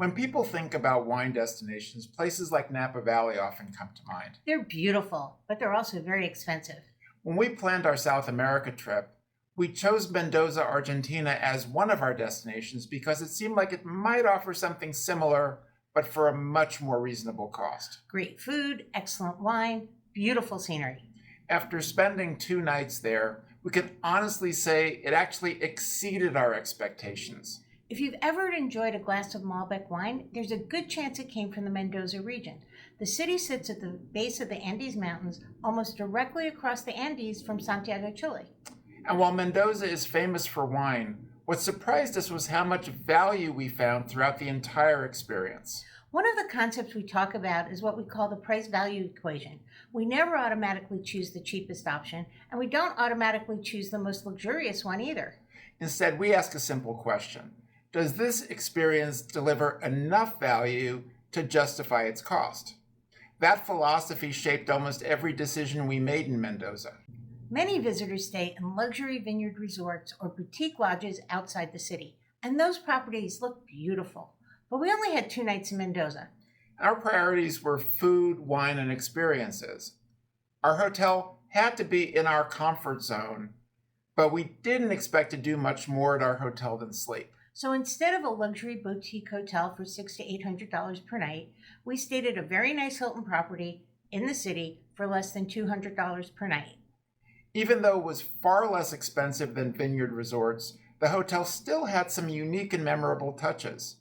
When people think about wine destinations, places like Napa Valley often come to mind. They're beautiful, but they're also very expensive. When we planned our South America trip, we chose Mendoza, Argentina as one of our destinations because it seemed like it might offer something similar, but for a much more reasonable cost. Great food, excellent wine, beautiful scenery. After spending 2 nights there, we can honestly say it actually exceeded our expectations. If you've ever enjoyed a glass of Malbec wine, there's a good chance it came from the Mendoza region. The city sits at the base of the Andes Mountains, almost directly across the Andes from Santiago, Chile. And while Mendoza is famous for wine, what surprised us was how much value we found throughout the entire experience. One of the concepts we talk about is what we call the price-value equation. We never automatically choose the cheapest option, and we don't automatically choose the most luxurious one either. Instead, we ask a simple question. Does this experience deliver enough value to justify its cost? That philosophy shaped almost every decision we made in Mendoza. Many visitors stay in luxury vineyard resorts or boutique lodges outside the city, and those properties look beautiful. But we only had 2 nights in Mendoza. Our priorities were food, wine, and experiences. Our hotel had to be in our comfort zone, but we didn't expect to do much more at our hotel than sleep. So instead of a luxury boutique hotel for $600 to $800 per night, we stayed at a very nice Hilton property in the city for less than $200 per night. Even though it was far less expensive than vineyard resorts, the hotel still had some unique and memorable touches.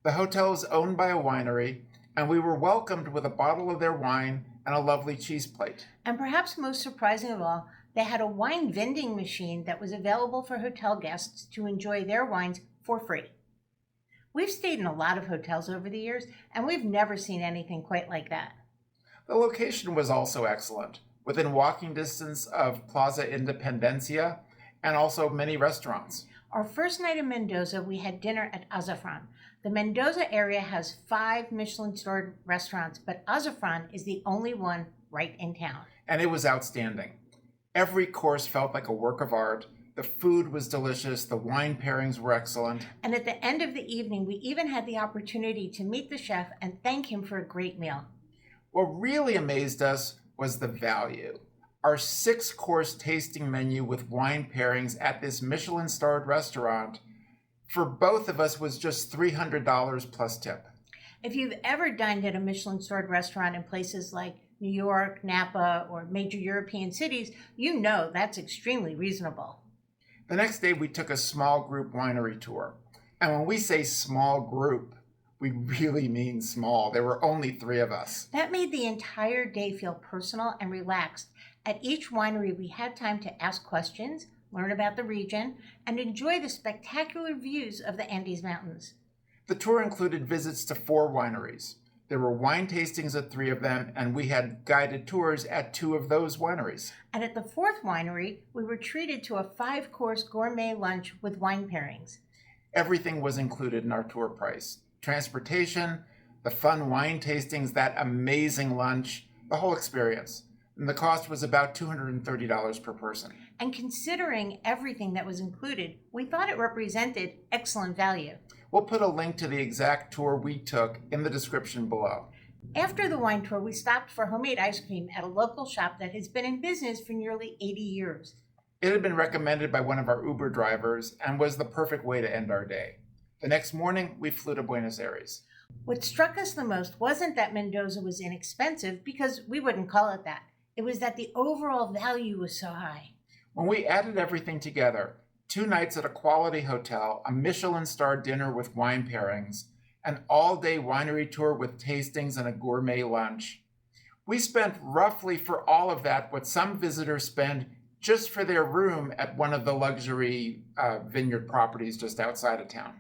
The hotel is owned by a winery, and we were welcomed with a bottle of their wine and a lovely cheese plate. And perhaps most surprising of all, they had a wine vending machine that was available for hotel guests to enjoy their wines for free. We've stayed in a lot of hotels over the years, and we've never seen anything quite like that. The location was also excellent, within walking distance of Plaza Independencia and also many restaurants. Our first night in Mendoza, we had dinner at Azafrán. The Mendoza area has 5 Michelin-starred restaurants, but Azafrán is the only one right in town. And it was outstanding. Every course felt like a work of art. The food was delicious. The wine pairings were excellent. And at the end of the evening, we even had the opportunity to meet the chef and thank him for a great meal. What really amazed us was the value. Our 6-course tasting menu with wine pairings at this Michelin-starred restaurant for both of us was just $300 plus tip. If you've ever dined at a Michelin-starred restaurant in places like New York, Napa, or major European cities, you know that's extremely reasonable. The next day, we took a small group winery tour. And when we say small group, we really mean small. There were only 3 of us. That made the entire day feel personal and relaxed. At each winery, we had time to ask questions, learn about the region, and enjoy the spectacular views of the Andes Mountains. The tour included visits to 4 wineries. There were wine tastings at 3 of them, and we had guided tours at 2 of those wineries. And at the 4th winery, we were treated to a 5-course gourmet lunch with wine pairings. Everything was included in our tour price. Transportation, the fun wine tastings, that amazing lunch, the whole experience. And the cost was about $230 per person. And considering everything that was included, we thought it represented excellent value. We'll put a link to the exact tour we took in the description below. After the wine tour, we stopped for homemade ice cream at a local shop that has been in business for nearly 80 years. It had been recommended by one of our Uber drivers and was the perfect way to end our day. The next morning, we flew to Buenos Aires. What struck us the most wasn't that Mendoza was inexpensive, because we wouldn't call it that. It was that the overall value was so high. When we added everything together, 2 nights at a quality hotel, a Michelin-starred dinner with wine pairings, an all-day winery tour with tastings and a gourmet lunch, we spent roughly for all of that what some visitors spend just for their room at one of the luxury vineyard properties just outside of town.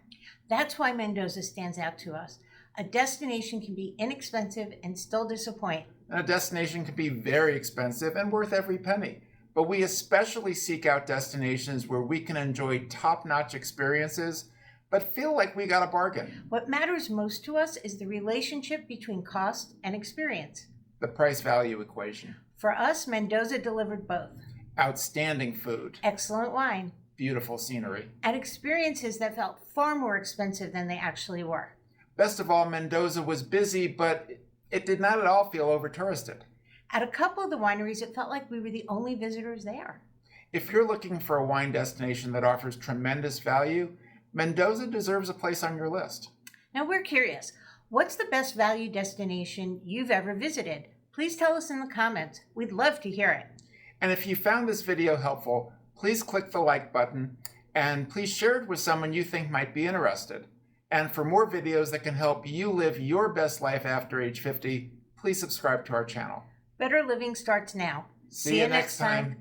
That's why Mendoza stands out to us. A destination can be inexpensive and still disappoint. And a destination can be very expensive and worth every penny. But we especially seek out destinations where we can enjoy top-notch experiences, but feel like we got a bargain. What matters most to us is the relationship between cost and experience. The price-value equation. For us, Mendoza delivered both. Outstanding food. Excellent wine. Beautiful scenery. And experiences that felt far more expensive than they actually were. Best of all, Mendoza was busy, but it did not at all feel over-touristed. At a couple of the wineries, it felt like we were the only visitors there. If you're looking for a wine destination that offers tremendous value, Mendoza deserves a place on your list. Now we're curious, what's the best value destination you've ever visited? Please tell us in the comments. We'd love to hear it. And if you found this video helpful, please click the like button and please share it with someone you think might be interested. And for more videos that can help you live your best life after age 50, please subscribe to our channel. Better living starts now. See you next time.